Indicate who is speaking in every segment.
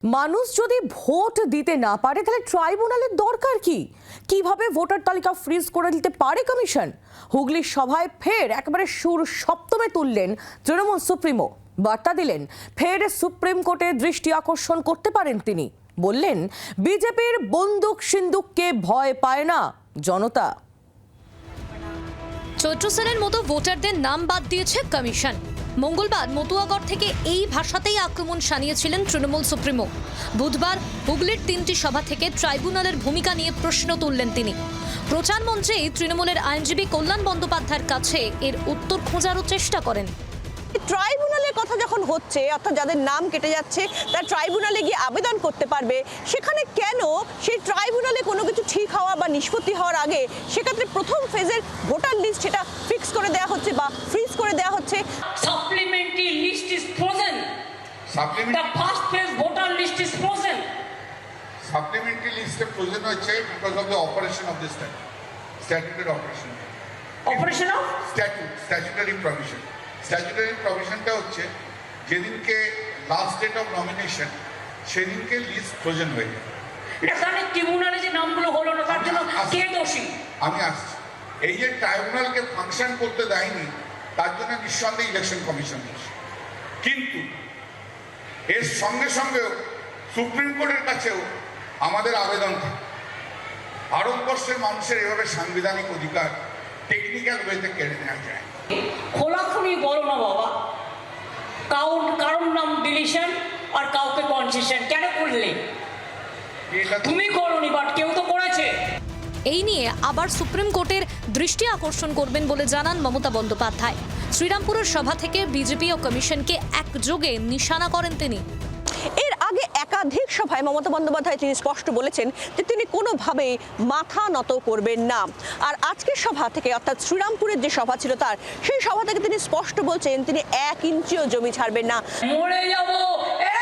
Speaker 1: মানুষ যদি ভোট দিতে না পারে তাহলে ট্রাইব্যুনালের দরকার কি? কিভাবে ভোটার তালিকা ফ্রিজ করে দিতে পারে কমিশন? হুগলির সভায় ফের একবারে সুর সপ্তমে তুললেন তৃণমূল সুপ্রিমো। বার্তা দিলেন ফের সুপ্রিম কোর্টে দৃষ্টি আকর্ষণ করতে পারেন তিনি। বললেন বিজেপির বন্দুক সিন্দুককে ভয় পায় না জনতা।
Speaker 2: চৈত্র সেনের মতো ভোটারদের নাম বাদ দিয়েছে কমিশন। মঙ্গলবার মতুয়াগড় থেকে এই ভাষাতেই আক্রমণ শানিয়েছিলেন তৃণমূল সুপ্রিমো। বুধবার হুগলির 3টি সভা থেকে ট্রাইব্যুনালের ভূমিকা নিয়ে প্রশ্ন তুললেন তিনি। প্রচার মঞ্চে তৃণমূলের আইনজীবী কল্যাণ বন্দ্যোপাধ্যায়ের কাছে এর উত্তর খোঁজারও চেষ্টা করেন।
Speaker 3: ট্রাইব্যুনালের কথা যখন হচ্ছে, অর্থাৎ যাদের নাম কেটে যাচ্ছে তারা ট্রাইব্যুনালে গিয়ে আবেদন করতে পারবে, সেখানে কেন সেই ট্রাইব্যুনালে কোনো কিছু ঠিক হওয়া বা নিষ্পত্তি হওয়ার আগে সেক্ষেত্রে প্রথম ফেজের ভোটার লিস্ট সেটা ফিক্স করে দেওয়া হচ্ছে বা ফ্রিজ করে দেওয়া হচ্ছে?
Speaker 4: Supplementary list is frozen. The first phase voter list is frozen.
Speaker 5: Supplementary list is frozen because of the operation of this statute. Statutory operation.
Speaker 4: Operation of?
Speaker 5: Statutory provision. Statutory প্রভিশনটা হচ্ছে যেদিনকে লাস্ট ডেট অফ নমিনেশন সেদিনকে list frozen হয়ে যায়।
Speaker 4: এখানে ট্রিব্যুনালে যে নামগুলো হলো না তার জন্য কে দোষী?
Speaker 5: আমি আসছি, এই যে ট্রাইব্যুনালকে ফাংশন করতে দেয়নি তার জন্য নিঃসন্দেহে ইলেকশন কমিশন দোষী। কিন্তু এর সঙ্গে সঙ্গেও সুপ্রিম কোর্টের কাছেও আমাদের আবেদন থাকে, ভারতবর্ষের মানুষের এভাবে সাংবিধানিক অধিকার টেকনিক্যাল ওয়েতে কেড়ে নেওয়া যায়।
Speaker 4: খোলাখুলি বলো না বাবা, কারোর নাম ডিলিশন আর কাউকে কনসেশন কেন করলে? তুমি করোনি, বাট কেউ তো করেছে।
Speaker 2: এই নিয়ে আবার সুপ্রিম কোর্টের দৃষ্টি আকর্ষণ করবেন বলে জানান মমতা বন্দ্যোপাধ্যায়। শ্রীরামপুরের সভা থেকে বিজেপি ও কমিশনকে একযোগে নিশানা করেন তিনি।
Speaker 3: এর আগে একাধিক সভায় মমতা বন্দ্যোপাধ্যায় তিনি স্পষ্ট বলেছেন যে তিনি কোনোভাবেই মাথা নত করবেন না। আর আজকের সভা থেকে, অর্থাৎ শ্রীরামপুরের যে সভা ছিল তার, সেই সভা থেকে তিনি স্পষ্ট বলছেন তিনি 1 ইঞ্চিও জমি ছাড়বেন না।
Speaker 4: মরে যাবো,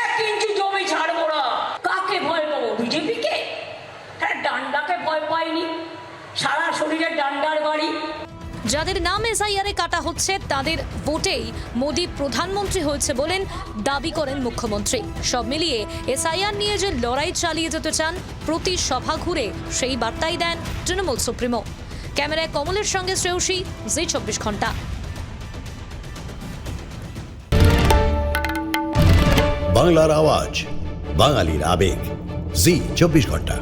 Speaker 4: 1 ইঞ্চি জমি ছাড়বো না। কাকে ভয় পাবো? বিজেপিকে? হ্যাঁ, ডান্ডাকে ভয় পাইনি, সারা শরীরে ডান্ডার বাড়ি।
Speaker 2: যাদের নাম এসআইআরে কাটা হচ্ছে তাদের ভোটেই মোদি প্রধানমন্ত্রী হয়েছে বলেন দাবি করেন মুখ্যমন্ত্রী। সব মিলিয়ে এসআইআর নিয়ে যে লড়াই চালিয়ে যেতে চান প্রতি সভা ঘুরে সেই বার্তাই দেন তৃণমূল সুপ্রিমো। ক্যামেরায় কমলের সঙ্গে শ্রেয়সী, জি 24 ঘন্টা।
Speaker 6: বাংলার আওয়াজ, বাঙালির আবেগ, জি 24 ঘন্টা।